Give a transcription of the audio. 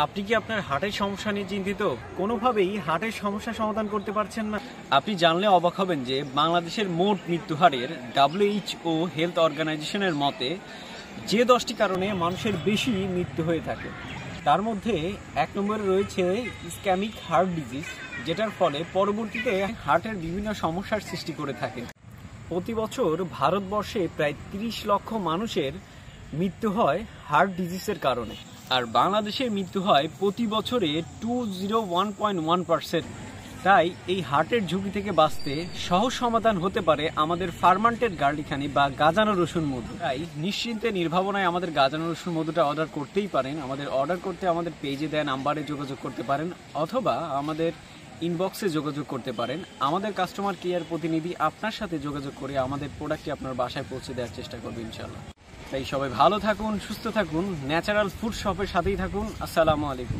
আপনি কি আপনার হার্টের সমস্যা নিয়ে চিন্তিত? কোনোভাবেই হার্টের সমস্যা সমাধান করতে পারছেন না? আপনি জানলে অবাক হবেন যে বাংলাদেশের মোট মৃত্যুহারের WHO হেলথ অর্গানাইজেশনের মতে যে 10টি কারণে মানুষের বেশি মৃত্যু হয়ে থাকে তার মধ্যে 1 নম্বরে রয়েছে ইসকেমিক হার্ট ডিজিজ, যেটার ফলে পরবর্তীতে হার্টের বিভিন্ন সমস্যার সৃষ্টি করে থাকে। প্রতি বছর ভারতবর্ষে প্রায় 30 লক্ষ মানুষের মৃত্যু হয় হার্ট ডিজিজের কারণে, আর বাংলাদেশের মৃত্যু হয় প্রতি বছরে 201.1%। তাই এই হার্টের ঝুঁকি থেকে বাঁচতে সহজ সমাধান হতে পারে আমাদের ফার্মান্টেড গার্লিক হানি বা গাজানো রসুন মধু। তাই নিশ্চিন্তে নির্ভাবনায় আমাদের গাজানো রসুন মধুটা অর্ডার করতেই পারেন। আমাদের অর্ডার করতে আমাদের পেজে দেওয়া নাম্বারে যোগাযোগ করতে পারেন অথবা আমাদের ইনবক্সে যোগাযোগ করতে পারেন। আমাদের কাস্টমার কেয়ার প্রতিনিধি আপনার সাথে যোগাযোগ করে আমাদের প্রোডাক্টটি আপনার বাসায় পৌঁছে দেওয়ার চেষ্টা করবে ইনশাআল্লাহ। তাই সবাই ভালো থাকুন, সুস্থ থাকুন, ন্যাচারাল ফুড শপের সাথেই থাকুন। আসসালামু আলাইকুম।